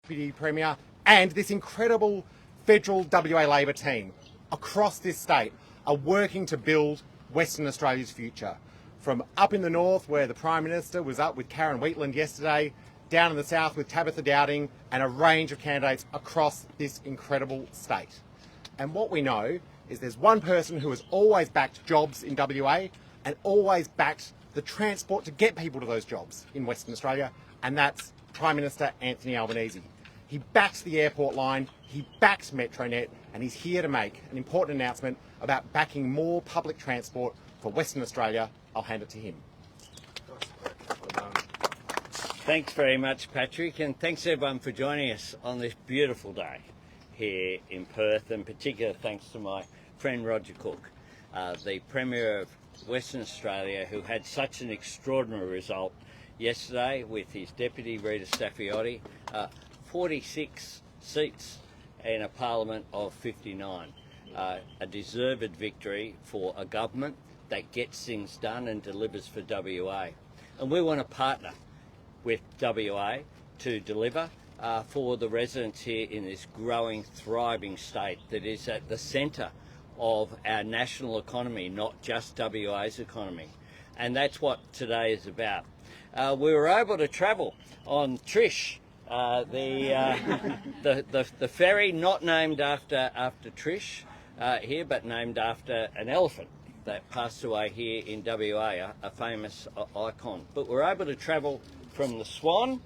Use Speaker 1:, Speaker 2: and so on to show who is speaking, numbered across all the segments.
Speaker 1: Deputy Premier and this incredible federal WA Labor team across this state are working to build Western Australia's future. From up in the north, where the Prime Minister was up with Karen Wheatland yesterday, down in the south with Tabitha Dowding, and a range of candidates across this incredible state. And what we know is there's one person who has always backed jobs in WA and always backed the transport to get people to those jobs in Western Australia, and that's Prime Minister Anthony Albanese. He backs the airport line, he backs Metronet, and he's here to make an important announcement about backing more public transport for Western Australia. I'll hand it to him.
Speaker 2: Thanks very much, Patrick, and thanks everyone for joining us on this beautiful day here in Perth, and particular thanks to my friend Roger Cook, the Premier of Western Australia, who had such an extraordinary result yesterday with his Deputy Rita Staffiotti, 46 seats in a Parliament of 59. A deserved victory for a government that gets things done and delivers for WA. And we want to partner with WA to deliver for the residents here in this growing, thriving state that is at the centre of our national economy, not just WA's economy. And that's what today is about. We were able to travel on Trish, the ferry not named after Trish here, but named after an elephant that passed away here in WA, a famous icon. But we're able to travel from the Swan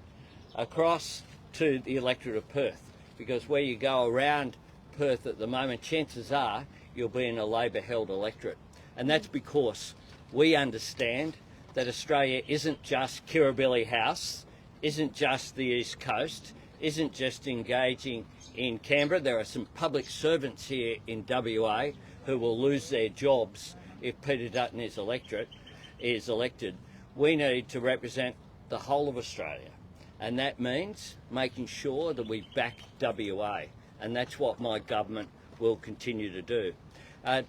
Speaker 2: across to the electorate of Perth, because where you go around Perth at the moment, chances are you'll be in a Labor-held electorate. And that's because we understand that Australia isn't just Kirribilli House, isn't just the East Coast, isn't just engaging in Canberra. There are some public servants here in WA who will lose their jobs if Peter Dutton is elected. We need to represent the whole of Australia, and that means making sure that we back WA, and that's what my government will continue to do.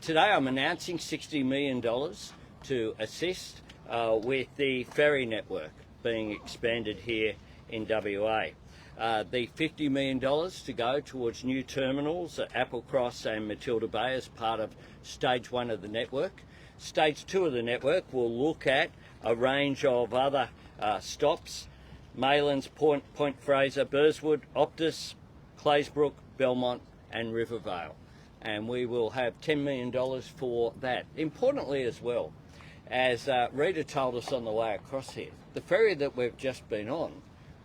Speaker 2: Today I'm announcing $60 million to assist with the ferry network being expanded here in WA. The $50 million to go towards new terminals at Applecross and Matilda Bay as part of stage 1 of the network. Stage 2 of the network will look at a range of other stops: Maylands, Point Fraser, Burswood, Optus, Claysbrook, Belmont and Rivervale. And we will have $10 million for that. Importantly as well, as Rita told us on the way across here, the ferry that we've just been on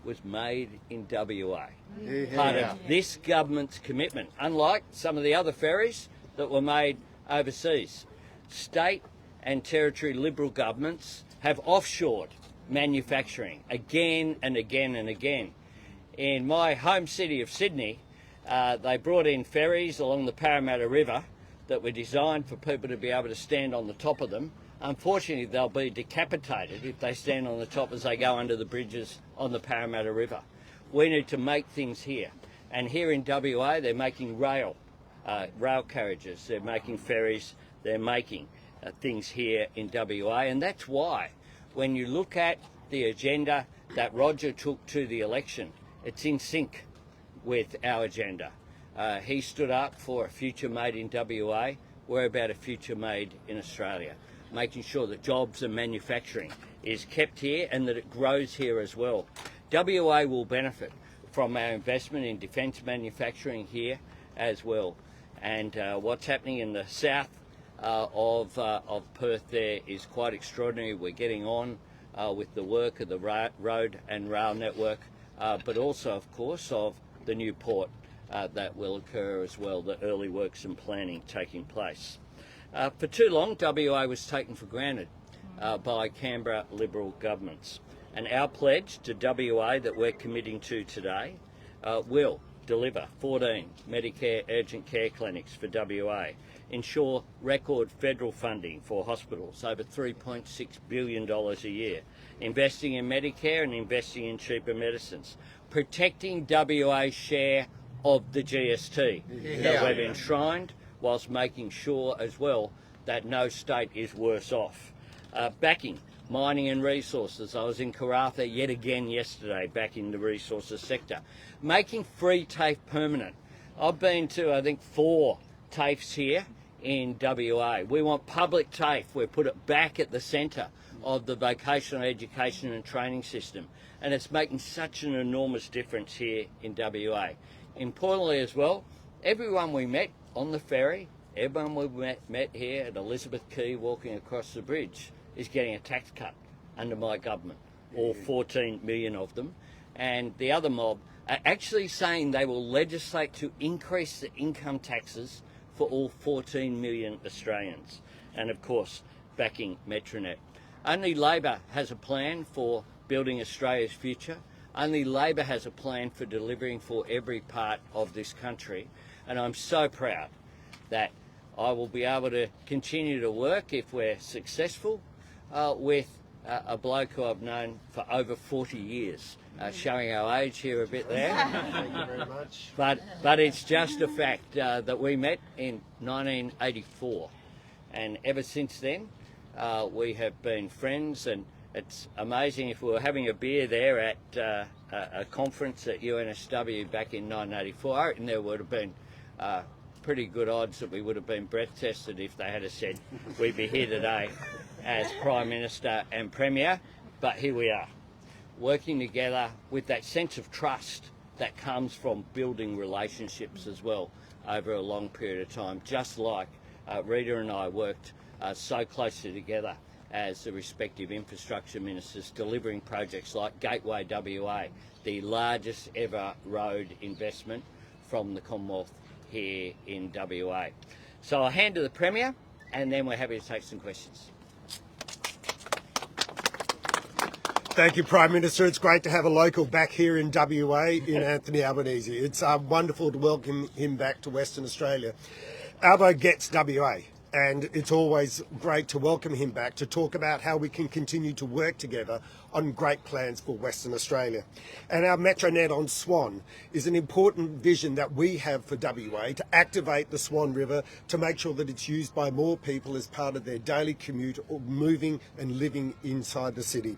Speaker 2: was made in WA. Yeah. Part of this government's commitment, unlike some of the other ferries that were made overseas. State and territory Liberal governments have offshored manufacturing again and again and again. In my home city of Sydney, they brought in ferries along the Parramatta River that were designed for people to be able to stand on the top of them. Unfortunately, they'll be decapitated if they stand on the top as they go under the bridges on the Parramatta River. We need to make things here. And here in WA, they're making rail carriages, they're making ferries, they're making things here in WA. And that's why, when you look at the agenda that Roger took to the election, it's in sync with our agenda. He stood up for a future made in WA. We're about a future made in Australia, making sure that jobs and manufacturing is kept here and that it grows here as well. WA will benefit from our investment in defence manufacturing here as well. And what's happening in the south of Perth there is quite extraordinary. We're getting on with the work of the road and rail network, but also, of course, of the new port that will occur as well, the early works and planning taking place. For too long, WA was taken for granted by Canberra Liberal governments. And our pledge to WA that we're committing to today will deliver 14 Medicare urgent care clinics for WA, ensure record federal funding for hospitals, over $3.6 billion a year, investing in Medicare and investing in cheaper medicines, protecting WA's share of the GST that we've enshrined, whilst making sure as well that no state is worse off. Backing mining and resources. I was in Karratha yet again yesterday, back in the resources sector. Making free TAFE permanent. I've been to, I think, 4 TAFEs here in WA. We want public TAFE. We put it back at the centre of the vocational education and training system. And it's making such an enormous difference here in WA. Importantly as well, everyone we met on the ferry, everyone we met here at Elizabeth Quay walking across the bridge is getting a tax cut under my government, all 14 million of them. And the other mob are actually saying they will legislate to increase the income taxes for all 14 million Australians. And of course, backing Metronet. Only Labor has a plan for building Australia's future. Only Labor has a plan for delivering for every part of this country. And I'm so proud that I will be able to continue to work, if we're successful, with a bloke who I've known for over 40 years. Showing our age here a bit there.
Speaker 3: Thank you very much.
Speaker 2: But it's just a fact that we met in 1984. And ever since then, we have been friends. And it's amazing, if we were having a beer there at a conference at UNSW back in 1984, I reckon there would have been pretty good odds that we would have been breath tested if they had have said we'd be here today as Prime Minister and Premier. But here we are, working together with that sense of trust that comes from building relationships as well over a long period of time, just like Rita and I worked so closely together as the respective infrastructure ministers, delivering projects like Gateway WA, the largest ever road investment from the Commonwealth here in WA. So I'll hand to the Premier, and then we're happy to take some questions.
Speaker 3: Thank you, Prime Minister. It's great to have a local back here in WA, in Anthony Albanese. It's wonderful to welcome him back to Western Australia. Albo gets WA, and it's always great to welcome him back to talk about how we can continue to work together on great plans for Western Australia. And our Metronet on Swan is an important vision that we have for WA to activate the Swan River, to make sure that it's used by more people as part of their daily commute or moving and living inside the city.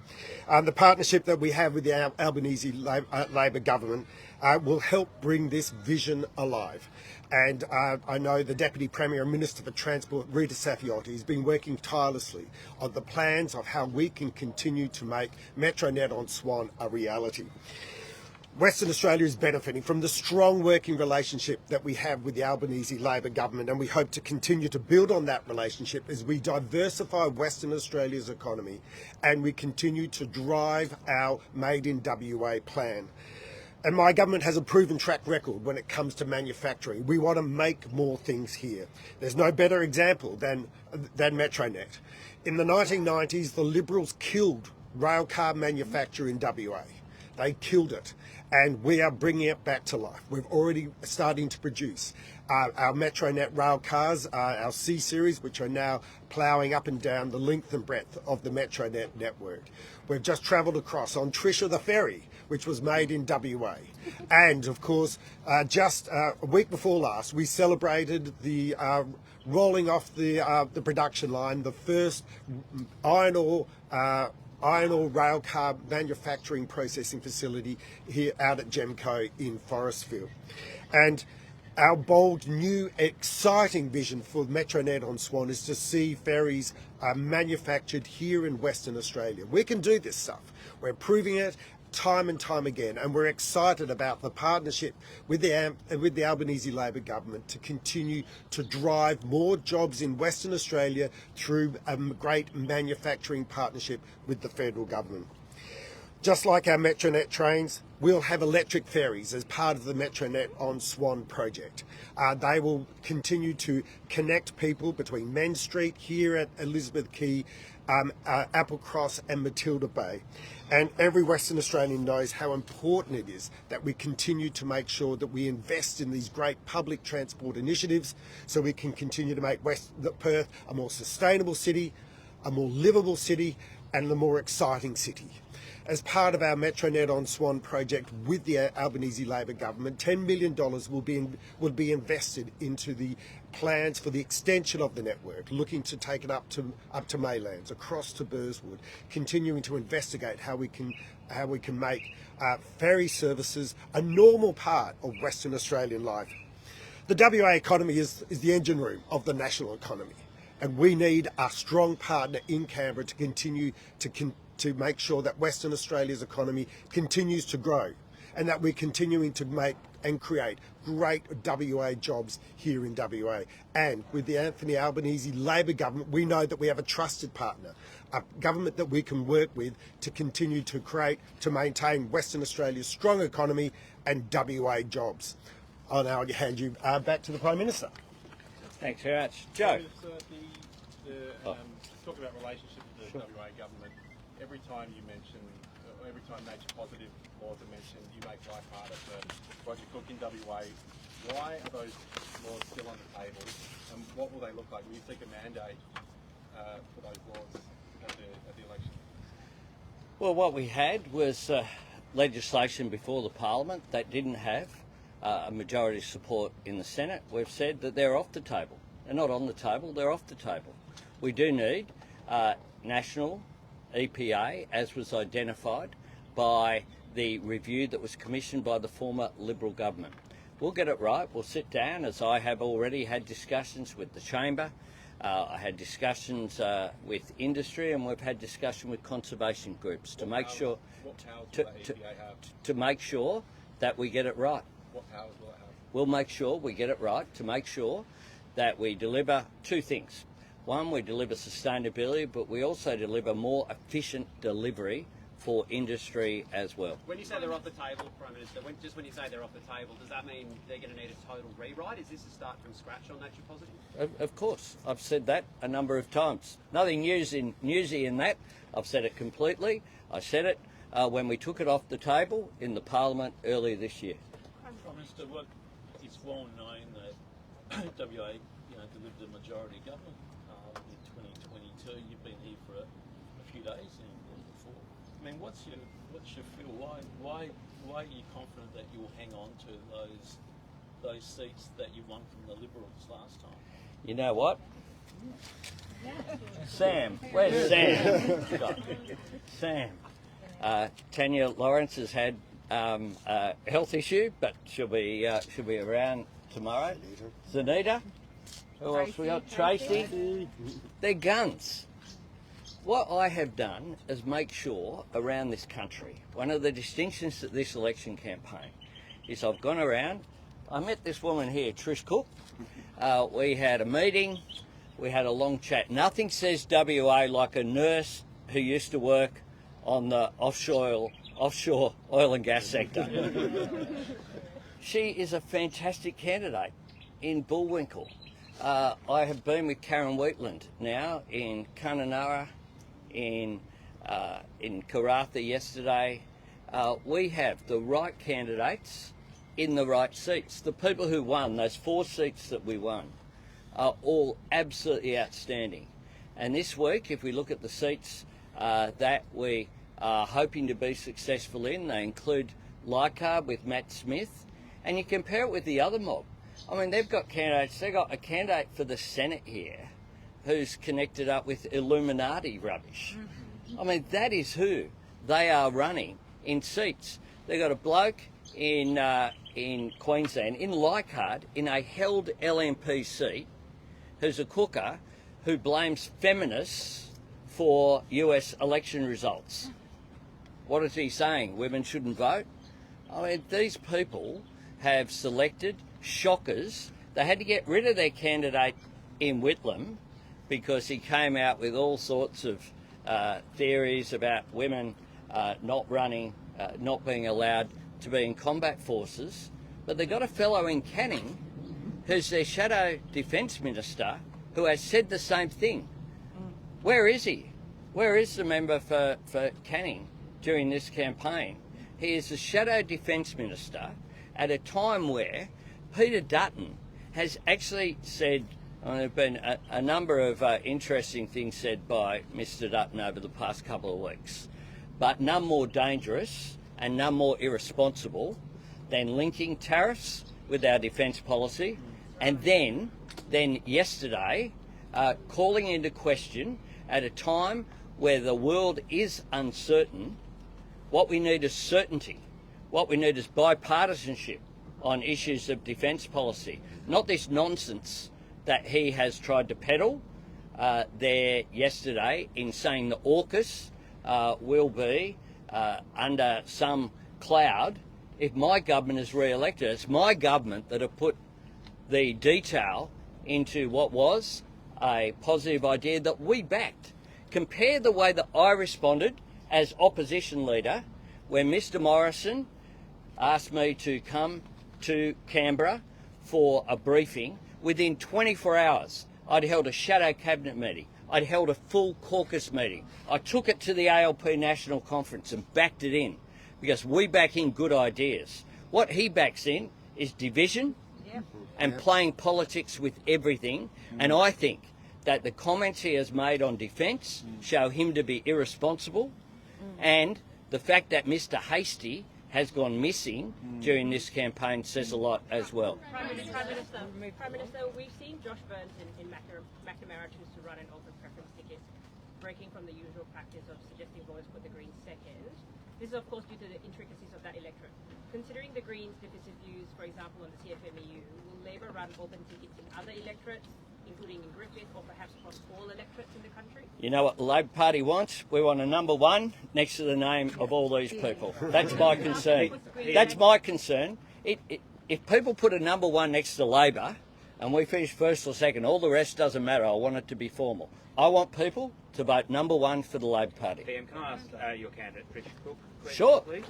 Speaker 3: The partnership that we have with the Albanese Labor government will help bring this vision alive. And I know the Deputy Premier and Minister for Transport, Rita Saffioti, has been working tirelessly on the plans of how we can continue to make Metronet on Swan a reality. Western Australia is benefiting from the strong working relationship that we have with the Albanese Labor government, and we hope to continue to build on that relationship as we diversify Western Australia's economy and we continue to drive our Made in WA plan. And my government has a proven track record when it comes to manufacturing. We want to make more things here. There's no better example than Metronet. In the 1990s, the Liberals killed railcar manufacture in WA. They killed it, and we are bringing it back to life. We're already starting to produce our Metronet rail cars, our C series, which are now ploughing up and down the length and breadth of the Metronet network. We've just travelled across on Trisha the ferry, which was made in WA. And of course, just a week before last, we celebrated the rolling off the production line, the first iron ore rail car manufacturing processing facility here out at Gemco in Forestfield. And our bold, new, exciting vision for Metronet on Swan is to see ferries manufactured here in Western Australia. We can do this stuff. We're proving it time and time again, and we're excited about the partnership with the Albanese Labor government to continue to drive more jobs in Western Australia through a great manufacturing partnership with the federal government. Just like our Metronet trains, we'll have electric ferries as part of the Metronet on Swan project. They will continue to connect people between Main Street here at Elizabeth Quay, Applecross and Matilda Bay. And every Western Australian knows how important it is that we continue to make sure that we invest in these great public transport initiatives so we can continue to make Perth a more sustainable city, a more livable city and a more exciting city. As part of our Metronet on Swan project with the Albanese Labor government, $10 million will be invested into the plans for the extension of the network, looking to take it up to Maylands, across to Burswood, continuing to investigate how we can make ferry services a normal part of Western Australian life. The WA economy is the engine room of the national economy, and we need a strong partner in Canberra to continue to make sure that Western Australia's economy continues to grow, and that we're continuing to make and create great WA jobs here in WA. And with the Anthony Albanese Labor government, we know that we have a trusted partner, a government that we can work with to continue to maintain Western Australia's strong economy and WA jobs. I'll now hand you back to the Prime Minister.
Speaker 2: Thanks very much. Joe.
Speaker 4: Talk about relationship with the WA government. Every time nature positive laws are mentioned, you make life harder for Roger Cook in WA. Why are those laws still on the table, and what will they look like? Will you seek a mandate for those laws at the election?
Speaker 2: Well, what we had was legislation before the Parliament that didn't have a majority support in the Senate. We've said that they're off the table. They're not on the table, they're off the table. We do need national EPA, as was identified by the review that was commissioned by the former Liberal government. We'll get it right. We'll sit down, as I have already had discussions with the Chamber. I had discussions with industry, and we've had discussion with conservation groups to make sure to make sure that we get it right.
Speaker 4: What powers will it have?
Speaker 2: We'll make sure we get it right to make sure that we deliver two things. One, we deliver sustainability, but we also deliver more efficient delivery for industry as well.
Speaker 5: When you say they're off the table, Prime Minister, when you say they're off the table, does that mean they're going to need a total rewrite? Is this a start from scratch on Nature Positive?
Speaker 2: Of course. I've said that a number of times. Nothing newsy in that. I've said it completely. I said it when we took it off the table in the Parliament earlier this year.
Speaker 6: Prime Minister, it's well known that WA delivered a majority government in 2022. You've been here for a few days and before. I mean, what's your feel? Why are you confident that you'll hang on to those seats that you won from the Liberals last time?
Speaker 2: You know what? Sam, where's Sam? Sam. Tanya Lawrence has had a health issue, but she'll be around tomorrow. Zanita. Who else we got? Tracy. They're guns. What I have done is make sure around this country, one of the distinctions of this election campaign is I've gone around, I met this woman here, Trish Cook. We had a meeting, we had a long chat. Nothing says WA like a nurse who used to work on the offshore oil and gas sector. She is a fantastic candidate in Bullwinkle. I have been with Karen Wheatland now in Kununurra, in Karratha yesterday. We have the right candidates in the right seats. The people who won, those 4 seats that we won, are all absolutely outstanding. And this week, if we look at the seats that we are hoping to be successful in, they include Leichhardt with Matt Smith, and you compare it with the other mob. I mean, they've got candidates. They've got a candidate for the Senate here who's connected up with Illuminati rubbish. I mean, that is who they are running in seats. They've got a bloke in Queensland, in Leichhardt, in a held LNP seat, who's a cooker who blames feminists for US election results. What is he saying? Women shouldn't vote? I mean, these people have selected shockers. They had to get rid of their candidate in Whitlam because he came out with all sorts of theories about women not being allowed to be in combat forces. But they got a fellow in Canning who's their shadow defence minister who has said the same thing. Where is he? Where is the member for Canning during this campaign? He is the shadow defence minister at a time where Peter Dutton has actually said, and there have been a number of interesting things said by Mr Dutton over the past couple of weeks, but none more dangerous and none more irresponsible than linking tariffs with our defence policy, and then yesterday calling into question at a time where the world is uncertain. What we need is certainty. What we need is bipartisanship on issues of defence policy, not this nonsense that he has tried to peddle there yesterday in saying the AUKUS will be under some cloud if my government is re-elected. It's my government that have put the detail into what was a positive idea that we backed. Compare the way that I responded as opposition leader when Mr Morrison asked me to come to Canberra for a briefing. Within 24 hours, I'd held a shadow cabinet meeting. I'd held a full caucus meeting. I took it to the ALP National Conference and backed it in because we back in good ideas. What he backs in is division and playing politics with everything. And I think that the comments he has made on defence show him to be irresponsible, and the fact that Mr Hastie has gone missing during this campaign says a lot as well.
Speaker 7: Prime Minister, we've seen Josh Burns in McNamara choose to run an open preference ticket, breaking from the usual practice of suggesting voters put the Greens second. This is of course due to the intricacies of that electorate. Considering the Greens' divisive views, for example, on the CFMEU, will Labor run open tickets in other electorates, including in Griffith, or perhaps across all electorates in the country?
Speaker 2: You know what the Labor Party wants? We want a number one next to the name of all these people. That's my concern. That's my concern. If people put a number one next to Labor and we finish first or second, all the rest doesn't matter. I want it to be formal. I want people to vote number one for the Labor Party.
Speaker 8: PM, can I ask your candidate, Trish Cook, question,
Speaker 2: Sure.
Speaker 8: please?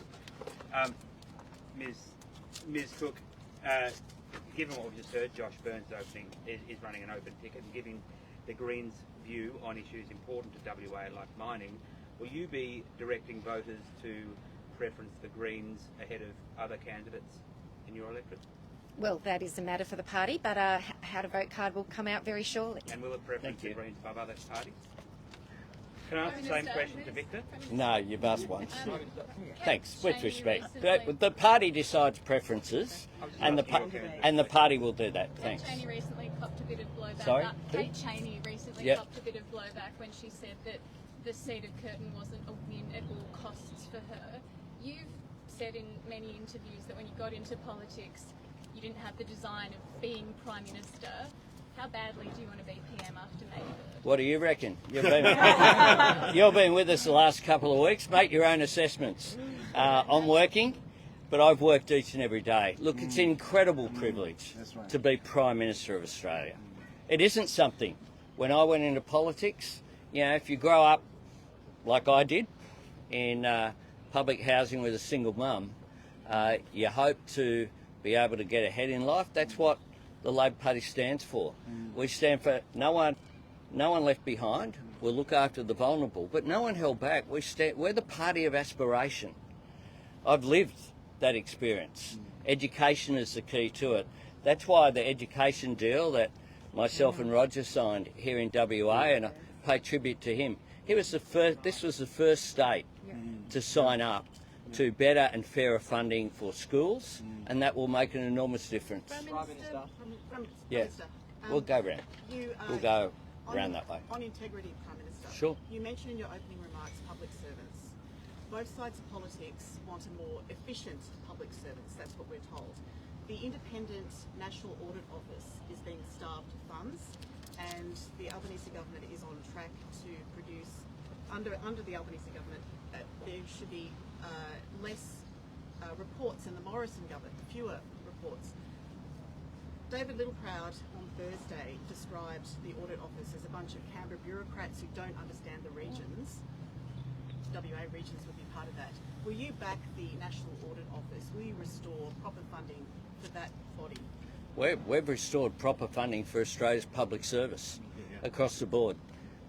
Speaker 8: Ms Cook, given what we've just heard, Josh Burns is running an open ticket, and giving the Greens' view on issues important to WA like mining, will you be directing voters to preference the Greens ahead of other candidates in your electorate?
Speaker 9: Well, that is a matter for the party, but how to vote card will come out very shortly.
Speaker 8: And will it preference the Greens above other parties? Can I ask the same question to Victor?
Speaker 2: No, you've asked once. Thanks, with respect. The party decides preferences, and the party will do that. Thanks.
Speaker 10: Kate Chaney recently copped a bit of blowback.
Speaker 2: Sorry?
Speaker 10: Kate Chaney recently copped a bit of blowback when she said that the seat of Curtin wasn't a win at all costs for her. You've said in many interviews that when you got into politics, you didn't have the design of being Prime Minister. How badly do you want to be PM after May 3rd?
Speaker 2: What do you reckon? You've been with us the last couple of weeks. Make your own assessments. I'm working, but I've worked each and every day. Look, it's an incredible privilege to be Prime Minister of Australia. It isn't something. When I went into politics, you know, if you grow up like I did in public housing with a single mum, you hope to be able to get ahead in life. That's what the Labor Party stands for. We stand for no one left behind. We'll look after the vulnerable, but no one held back. We're the party of aspiration. I've lived that experience. Education is the key to it. That's why the education deal that myself and Roger signed here in WA, and I pay tribute to him. This was the first state to sign up to better and fairer funding for schools, and that will make an enormous difference. Yeah, we'll go round. We'll go round that way.
Speaker 11: On integrity, Prime Minister.
Speaker 2: Sure.
Speaker 11: You mentioned in your opening remarks public servants. Both sides of politics want a more efficient public servants, that's what we're told. The Independent National Audit Office is being starved of funds, and the Albanese government is on track to produce, under the Albanese government, there should be less reports in the Morrison government, fewer reports. David Littleproud on Thursday described the Audit Office as a bunch of Canberra bureaucrats who don't understand the regions. WA regions would be part of that. Will you back the National Audit Office? Will you restore proper funding for that body?
Speaker 2: We've restored proper funding for Australia's public service across the board.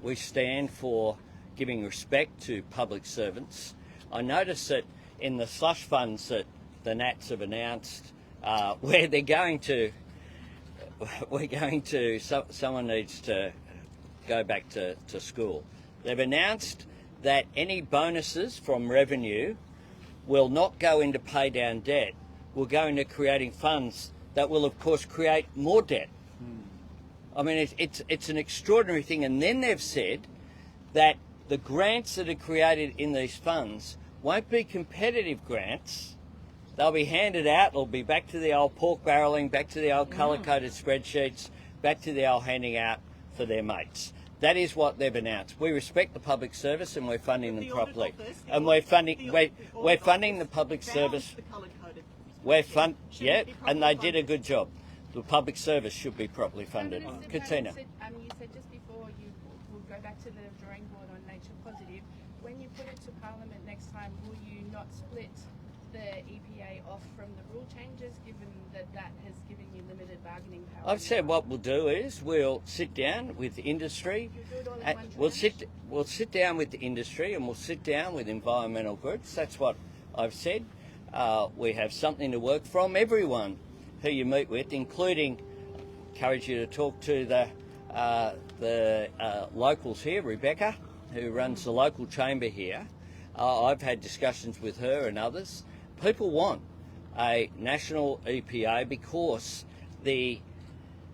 Speaker 2: We stand for giving respect to public servants. I noticed that in the slush funds that the Nats have announced, where they're going to, someone needs to go back to school. They've announced that any bonuses from revenue will not go into pay down debt, will go into creating funds that will, of course, create more debt. I mean, it's an extraordinary thing. And then they've said that the grants that are created in these funds won't be competitive grants. They'll be handed out. It'll be back to the old pork barrelling, back to the old colour-coded spreadsheets, back to the old handing out for their mates. That is what they've announced. We respect the public service and we're funding them properly. And we're funding the public service. And they did a good job. The public service should be properly funded. Katina.
Speaker 12: You said just before you will go back to the drawing board on nature positive. When you put it to Parliament next time, will you not split the EPA off from the rule changes, given that that has given you limited bargaining power?
Speaker 2: I've said what we'll do is we'll sit down with industry. We'll sit down with the industry and we'll sit down with environmental groups. That's what I've said. We have something to work from. Everyone who you meet with, including, encourage you to talk to the locals here, Rebecca, who runs the local chamber here. I've had discussions with her and others. People want a national EPA because the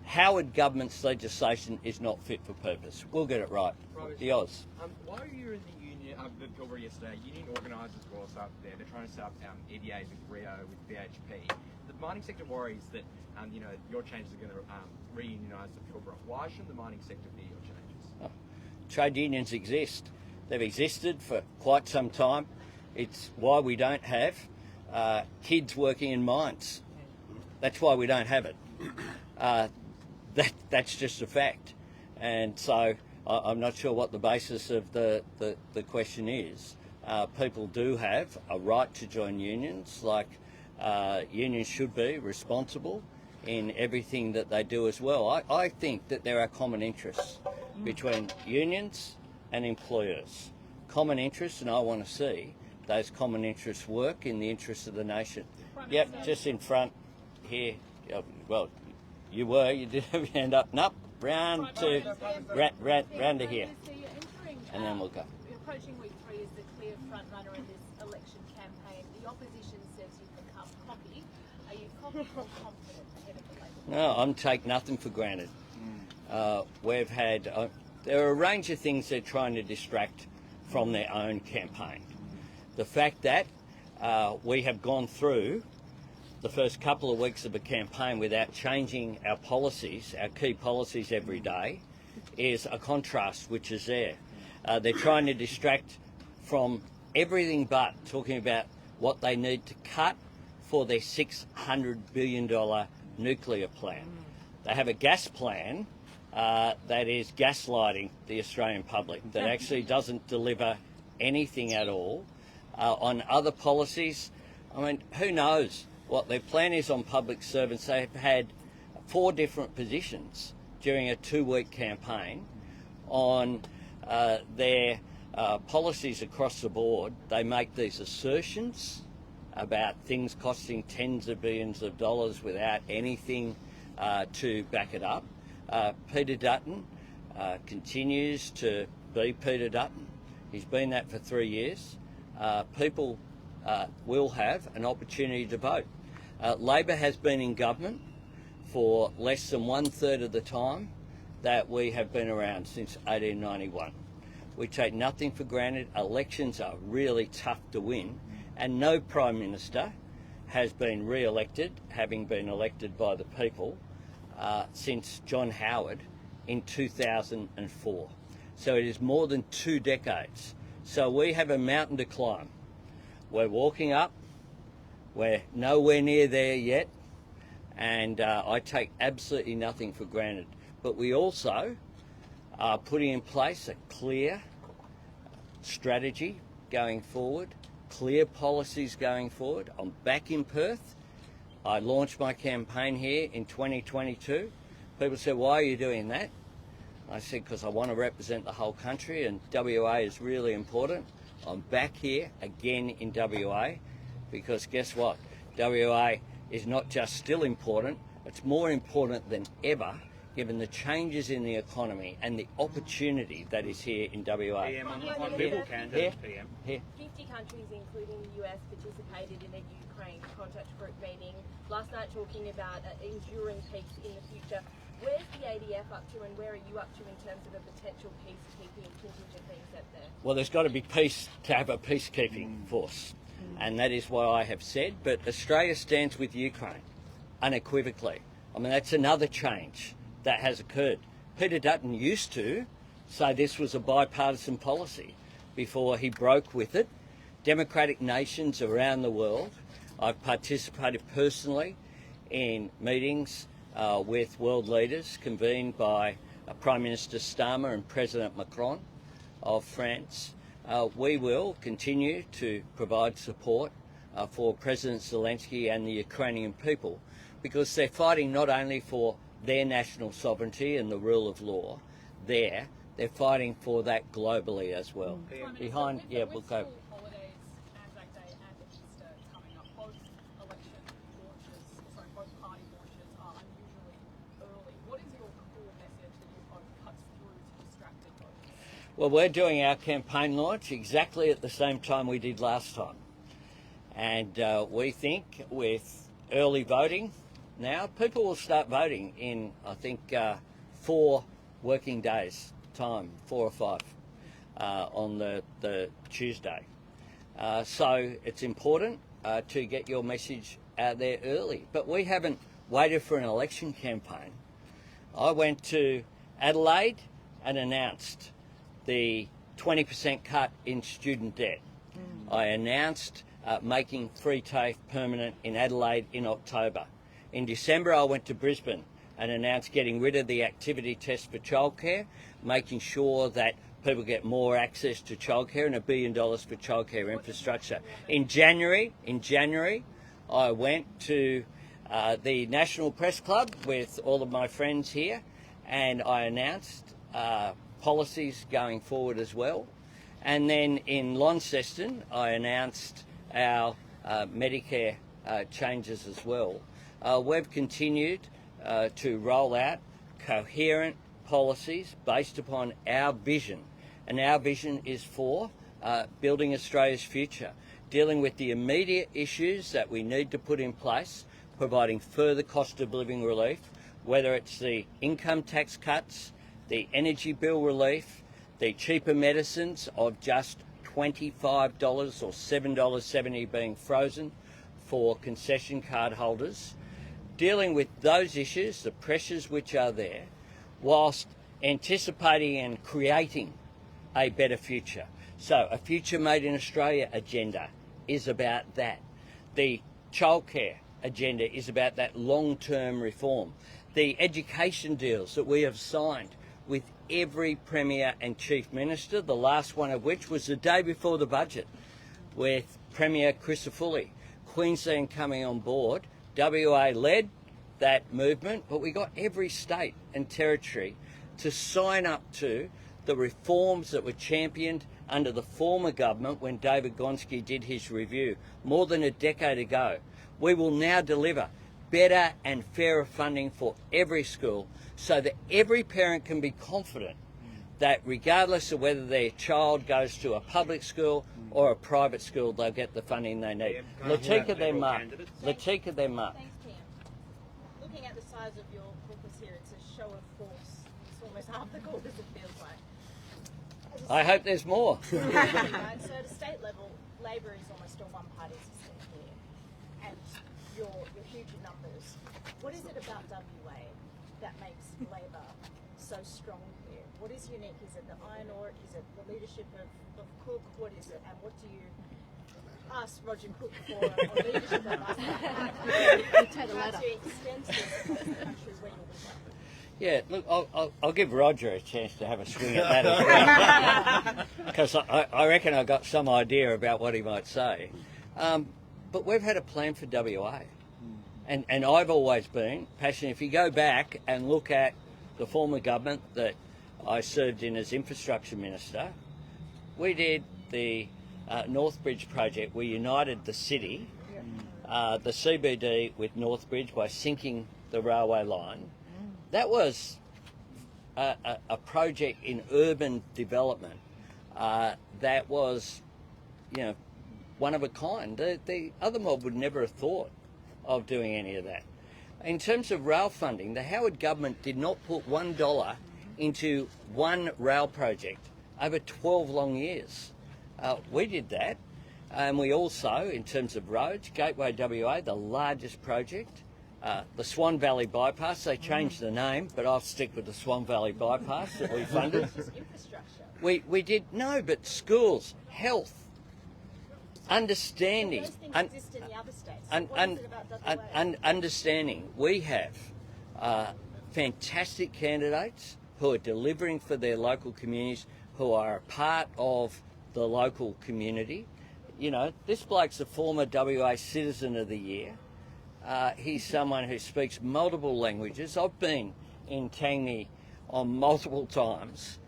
Speaker 2: Howard government's legislation is not fit for purpose. We'll get it right. The Oz.
Speaker 13: While you were in the union, the Pilbara yesterday, union organisers were also up there. They're trying to set up EDAs with Rio, with BHP. The mining sector worries that your changes are going to reunionise the Pilbara. Why shouldn't the mining sector fear your changes?
Speaker 2: Trade unions exist. They've existed for quite some time. It's why we don't have kids working in mines. That's why we don't have it. That's just a fact. And so I'm not sure what the basis of the question is. People do have a right to join unions, like unions should be responsible in everything that they do as well. I think that there are common interests between unions and employers. Common interests, and I want to see those common interests work in the interests of the nation. Yep, just in front here. Well, you did have your hand up. Nope, round to here. And then we'll go.
Speaker 14: Approaching week 3 is the clear front runner in this election campaign. The opposition says you've become cocky. Are you cocky or confident ahead of the Labor?
Speaker 2: No, I'm take nothing for granted. We've had there are a range of things they're trying to distract from their own campaign. The fact that we have gone through the first couple of weeks of a campaign without changing our policies, our key policies every day, is a contrast which is there. They're trying to distract from everything but talking about what they need to cut for their $600 billion nuclear plan. They have a gas plan that is gaslighting the Australian public, that actually doesn't deliver anything at all. On other policies, I mean, who knows what their plan is on public servants. They've had 4 different positions during a 2-week campaign on their policies across the board. They make these assertions about things costing tens of billions of dollars without anything to back it up. Peter Dutton continues to be Peter Dutton. He's been that for 3 years. People will have an opportunity to vote. Labor has been in government for less than 1/3 of the time that we have been around since 1891. We take nothing for granted. Elections are really tough to win, and no Prime Minister has been re-elected, having been elected by the people, since John Howard in 2004. So it is more than 2 decades. So we have a mountain to climb. We're walking up. We're nowhere near there yet. And I take absolutely nothing for granted. But we also are putting in place a clear strategy going forward, clear policies going forward. I'm back in Perth. I launched my campaign here in 2022. People said, why are you doing that? I said, because I want to represent the whole country, and WA is really important. I'm back here again in WA because guess what? WA is not just still important, it's more important than ever given the changes in the economy and the opportunity that is here in WA.
Speaker 8: PM on Liberal candidates, PM.
Speaker 2: Here.
Speaker 14: 50 countries, including the US, participated in a Ukraine contact group meeting last night talking about enduring peace in the future. Where's the ADF up to, and where are you up to in terms of a potential peacekeeping contingent being set there?
Speaker 2: Well, there's got to be peace to have a peacekeeping force, and that is what I have said. But Australia stands with Ukraine unequivocally. I mean, that's another change that has occurred. Peter Dutton used to say this was a bipartisan policy before he broke with it. Democratic nations around the world, I've participated personally in meetings with world leaders convened by Prime Minister Starmer and President Macron of France. We will continue to provide support for President Zelensky and the Ukrainian people, because they're fighting not only for their national sovereignty and the rule of law they're fighting for that globally as well. Behind, yeah, we'll go.
Speaker 15: Holidays, Anzac Day and Easter coming up, both election launches, sorry, both party launches are unusually early. What is your core message that you hope cuts through to distracted voters?
Speaker 2: Well, we're doing our campaign launch exactly at the same time we did last time. And we think with early voting now, people will start voting in, I think, 4 working days' time, 4 or 5, on the Tuesday. So it's important to get your message out there early. But we haven't waited for an election campaign. I went to Adelaide and announced the 20% cut in student debt. I announced making free TAFE permanent in Adelaide in October. In December, I went to Brisbane and announced getting rid of the activity test for childcare, making sure that people get more access to childcare, and $1 billion for childcare infrastructure. In January, I went to the National Press Club with all of my friends here, and I announced policies going forward as well. And then in Launceston, I announced our Medicare changes as well. We've continued to roll out coherent policies based upon our vision, and our vision is for building Australia's future, dealing with the immediate issues that we need to put in place, providing further cost of living relief, whether it's the income tax cuts, the energy bill relief, the cheaper medicines of just $25 or $7.70 being frozen for concession card holders, dealing with those issues, the pressures which are there, whilst anticipating and creating a better future. So a Future Made in Australia agenda is about that. The childcare agenda is about that long-term reform. The education deals that we have signed with every Premier and Chief Minister, the last one of which was the day before the budget with Premier Crisafulli. Queensland coming on board, WA led that movement, but we got every state and territory to sign up to the reforms that were championed under the former government when David Gonski did his review more than a decade ago. We will now deliver better and fairer funding for every school so that every parent can be confident that regardless of whether their child goes to a public school or a private school, they'll get the funding they need. Latika Denmark. Latika Denmark.
Speaker 11: Thanks, Tim. Looking at the size of your caucus here, it's a show of force. It's almost half the caucus, it feels like.
Speaker 2: I hope there's more.
Speaker 11: So at a state level, Labor is almost a one-party system here, and your huge numbers. What is it about WA that makes Labor so strong here? What is unique? Is it the iron ore? Is it the leadership of Cook? What is it? And what do you ask Roger Cook for leadership advice? How to extend to the country where you'll be from?
Speaker 2: Yeah, look, I'll give Roger a chance to have a swing at that as well, because I reckon I got some idea about what he might say. But we've had a plan for WA, and I've always been passionate. If you go back and look at the former government that I served in as infrastructure minister, we did the Northbridge project. We united the city, the CBD with Northbridge by sinking the railway line. That was a project in urban development that was, one of a kind. The other mob would never have thought of doing any of that. In terms of rail funding, the Howard government did not put $1 into one rail project over 12 long years. We did that, and we also, in terms of roads, Gateway WA, the largest project, the Swan Valley Bypass, they changed the name, but I'll stick with the Swan Valley Bypass that we funded.
Speaker 14: Infrastructure.
Speaker 2: We did, no, but schools, health, understanding.
Speaker 14: Those things exist in the other states. So what is it about WA?
Speaker 2: Understanding. We have fantastic candidates who are delivering for their local communities, who are a part of the local community. This bloke's a former WA Citizen of the Year. He's someone who speaks multiple languages. I've been in Tangney on multiple times,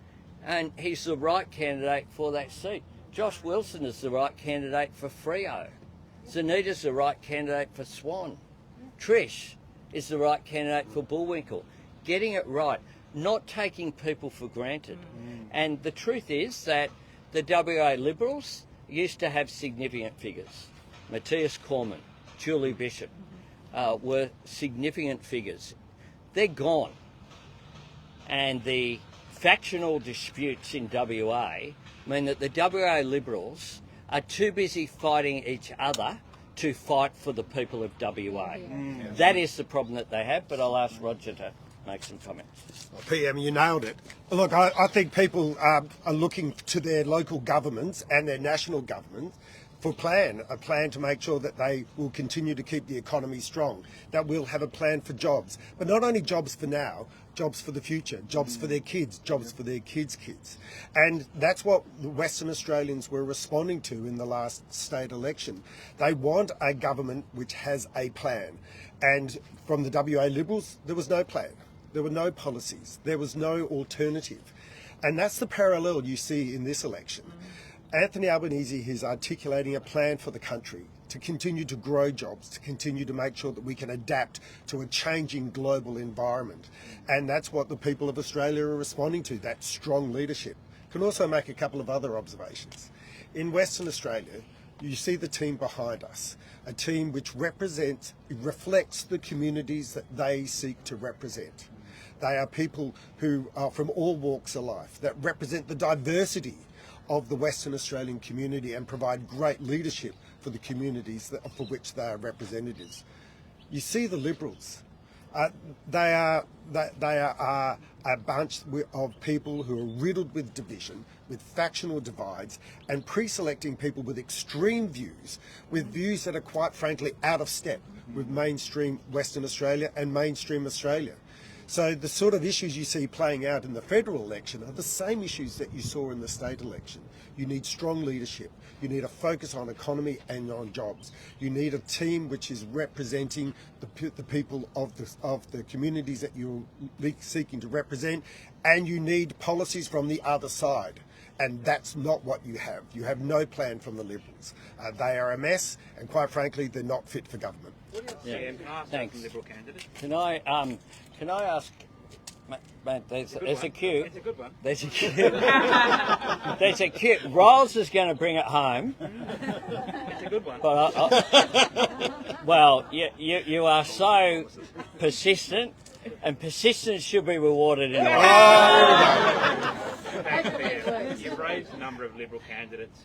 Speaker 2: and he's the right candidate for that seat. Josh Wilson is the right candidate for Freo. Zanita's the right candidate for Swan. Trish is the right candidate for Bullwinkle. Getting it right, not taking people for granted. And the truth is that the WA Liberals used to have significant figures. Matthias Cormann, Julie Bishop were significant figures. They're gone. And the factional disputes in WA mean that the WA Liberals are too busy fighting each other to fight for the people of WA. That is the problem that they have, but I'll ask Roger to make some comments.
Speaker 3: Well, PM, you nailed it. Look, I think people are looking to their local governments and their national governments for a plan to make sure that they will continue to keep the economy strong, that we'll have a plan for jobs, but not only jobs for now, jobs for the future, jobs for their kids, jobs for their kids' kids. And that's what the Western Australians were responding to in the last state election. They want a government which has a plan. And from the WA Liberals, there was no plan. There were no policies. There was no alternative. And that's the parallel you see in this election. Anthony Albanese is articulating a plan for the country to continue to grow jobs, to continue to make sure that we can adapt to a changing global environment. And that's what the people of Australia are responding to, that strong leadership. Can also make a couple of other observations. In Western Australia, you see the team behind us, a team which reflects the communities that they seek to represent. They are people who are from all walks of life, that represent the diversity of the Western Australian community and provide great leadership for the communities for which they are representatives. You see the Liberals. They are a bunch of people who are riddled with division, with factional divides, and pre-selecting people with extreme views, with views that are quite frankly out of step with mainstream Western Australia and mainstream Australia. So the sort of issues you see playing out in the federal election are the same issues that you saw in the state election. You need strong leadership. You need a focus on economy and on jobs. You need a team which is representing the people of the communities that you're seeking to represent, and you need policies from the other side. And that's not what you have. You have no plan from the Liberals. They are a mess, and quite frankly, they're not fit for government.
Speaker 2: Thanks.
Speaker 8: Liberal candidates.
Speaker 2: Can I ask? Mate, there's a queue.
Speaker 8: It's a good one.
Speaker 2: There's a queue. There's a queue. Rolls is going to bring it home.
Speaker 8: It's a good one.
Speaker 2: But well, you are so persistent, and persistence should be rewarded in life.
Speaker 8: You've raised a number of Liberal candidates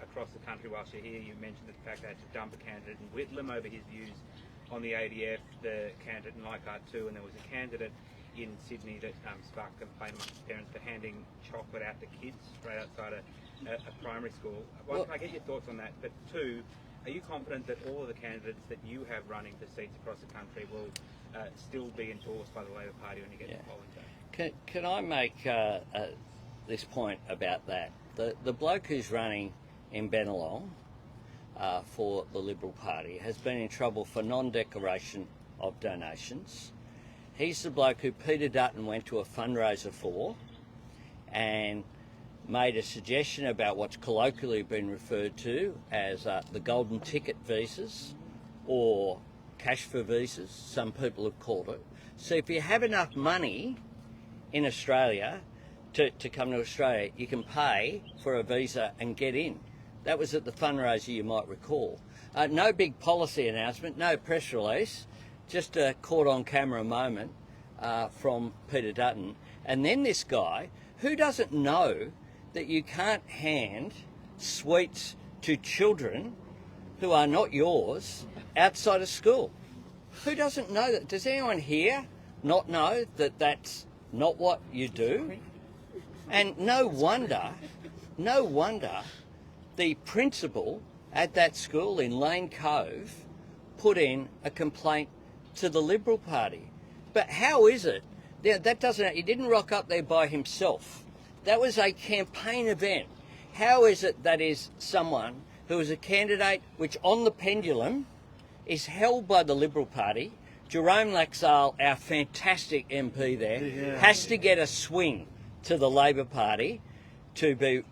Speaker 8: across the country whilst you're here. You mentioned the fact they had to dump a candidate in Whitlam over his views on the ADF, the candidate in Leichhardt too, and there was a candidate in Sydney that sparked complaint amongst parents for handing chocolate out to kids straight outside a primary school. One, can I get your thoughts on that? But two, are you confident that all of the candidates that you have running for seats across the country will still be endorsed by the Labor Party when you get to polling day?
Speaker 2: Can I make this point about that? The bloke who's running in Bennelong for the Liberal Party has been in trouble for non-declaration of donations. He's the bloke who Peter Dutton went to a fundraiser for and made a suggestion about what's colloquially been referred to as the golden ticket visas, or cash for visas, some people have called it. So if you have enough money in Australia to come to Australia. You can pay for a visa and get in. That was at the fundraiser, you might recall. No big policy announcement, no press release, just a caught on camera moment from Peter Dutton. And then this guy, who doesn't know that you can't hand sweets to children who are not yours outside of school? Who doesn't know that? Does anyone here not know that that's not what you do? And no wonder the principal at that school in Lane Cove put in a complaint to the Liberal Party. But how is it? He didn't rock up there by himself. That was a campaign event. How is it that is someone who is a candidate which on the pendulum is held by the Liberal Party? Jerome Laxale, our fantastic MP there, has to get a swing to the Labor Party to be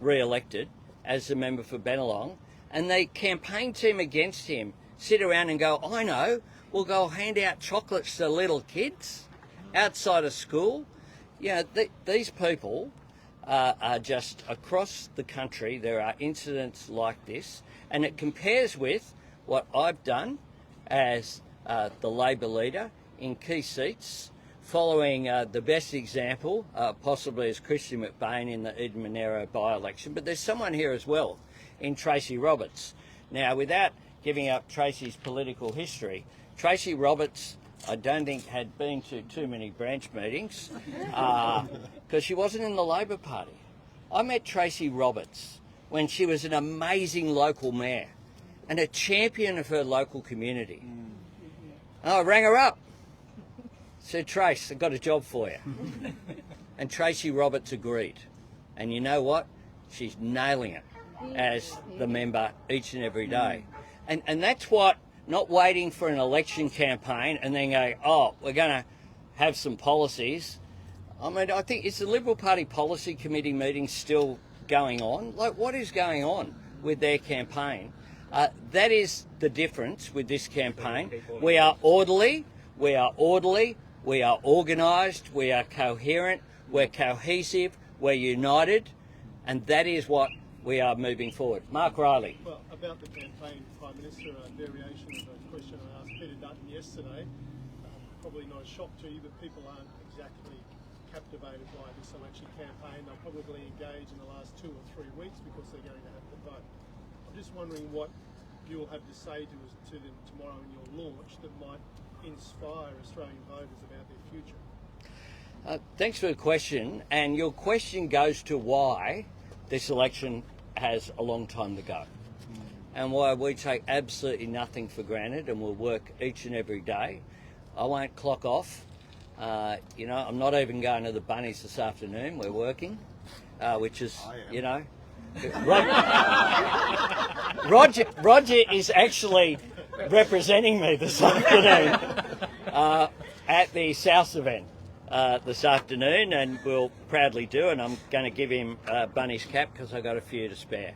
Speaker 2: re-elected as the member for Bennelong, and the campaign team against him sit around and go, I know, we'll go hand out chocolates to little kids outside of school. These people are just across the country. There are incidents like this, and it compares with what I've done as the Labor leader in key seats, following the best example possibly is Christian McBain in the Eden Monero by-election. But there's someone here as well in Tracy Roberts. Now, without giving up Tracy's political history, Tracy Roberts, I don't think, had been to too many branch meetings because she wasn't in the Labor Party. I met Tracy Roberts when she was an amazing local mayor and a champion of her local community. And I rang her up, said, Trace, I've got a job for you. And Tracy Roberts agreed. And you know what? She's nailing it as the member each and every day. And that's what, not waiting for an election campaign and then going, oh, we're going to have some policies. I mean, I think, is the Liberal Party Policy Committee meeting still going on? Like, what is going on with their campaign? That is the difference with this campaign. We are orderly, we are organised, we are coherent, we're cohesive, we're united, and that is what we are moving forward. Mark Riley.
Speaker 16: Well, about the campaign, Prime Minister, a variation of a question I asked Peter Dutton yesterday. Probably not a shock to you, but people aren't exactly captivated by this election campaign. They'll probably engage in the last 2 or 3 weeks because they're going to have to vote. I'm just wondering what you'll have to say to them tomorrow in your launch that might inspire Australian voters about their future.
Speaker 2: Thanks for the question, and your question goes to why this election has a long time to go and why we take absolutely nothing for granted and we'll work each and every day. I won't clock off. I'm not even going to the Bunnies this afternoon. We're working, which is, Roger is actually representing me this afternoon at the South event this afternoon, and we'll proudly do, and I'm going to give him Bunny's cap because I've got a few to spare.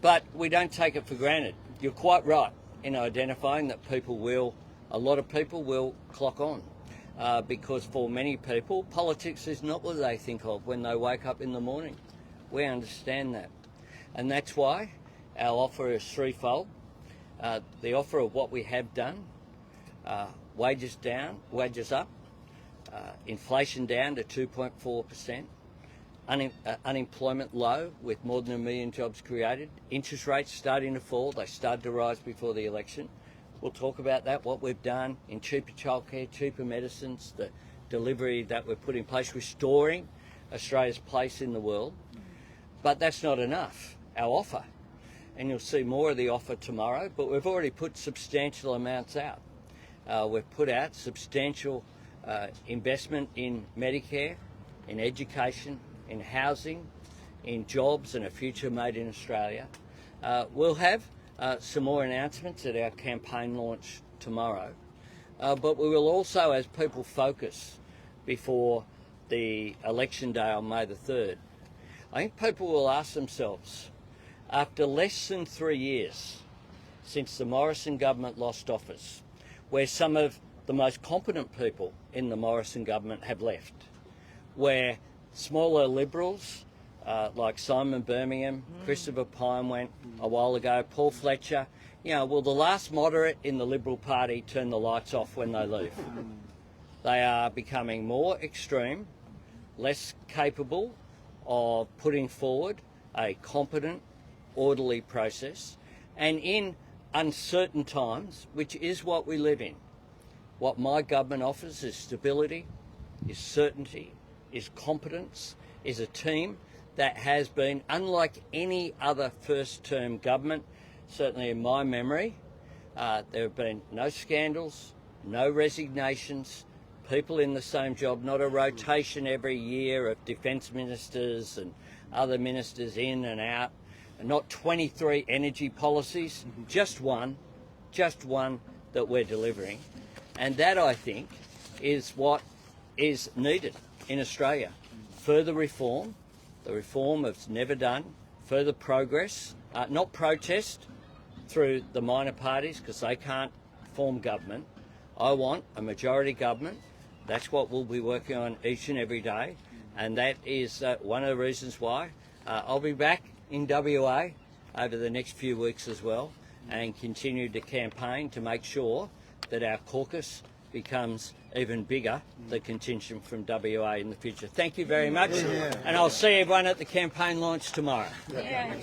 Speaker 2: But we don't take it for granted. You're quite right in identifying that a lot of people will clock on because for many people, politics is not what they think of when they wake up in the morning. We understand that. And that's why our offer is threefold. The offer of what we have done, wages down, wages up, inflation down to 2.4%, unemployment low with more than 1 million jobs created, interest rates starting to fall, they started to rise before the election. We'll talk about that, what we've done in cheaper childcare, cheaper medicines, the delivery that we've put in place, restoring Australia's place in the world. But that's not enough, our offer. And you'll see more of the offer tomorrow, but we've already put substantial amounts out. We've put out substantial investment in Medicare, in education, in housing, in jobs and a future made in Australia. We'll have some more announcements at our campaign launch tomorrow, but we will also, as people focus before the election day on May the 3rd, I think people will ask themselves, after less than 3 years since the Morrison government lost office, where some of the most competent people in the Morrison government have left, where smaller Liberals like Simon Birmingham, Christopher Pyne went a while ago, Paul Fletcher, will the last moderate in the Liberal Party turn the lights off when they leave? They are becoming more extreme, less capable of putting forward a competent, orderly process, and in uncertain times, which is what we live in. What my government offers is stability, is certainty, is competence, is a team that has been, unlike any other first-term government, certainly in my memory, there have been no scandals, no resignations, people in the same job, not a rotation every year of defence ministers and other ministers in and out, and not 23 energy policies, just one that we're delivering. And that, I think, is what is needed in Australia. Further reform, the reform it's never done, further progress, not protest through the minor parties because they can't form government. I want a majority government. That's what we'll be working on each and every day, and that is one of the reasons why I'll be back in WA over the next few weeks as well, and continue to campaign to make sure that our caucus becomes even bigger, the contingent from WA in the future. Thank you very much, and I'll see everyone at the campaign launch tomorrow.
Speaker 7: Yeah.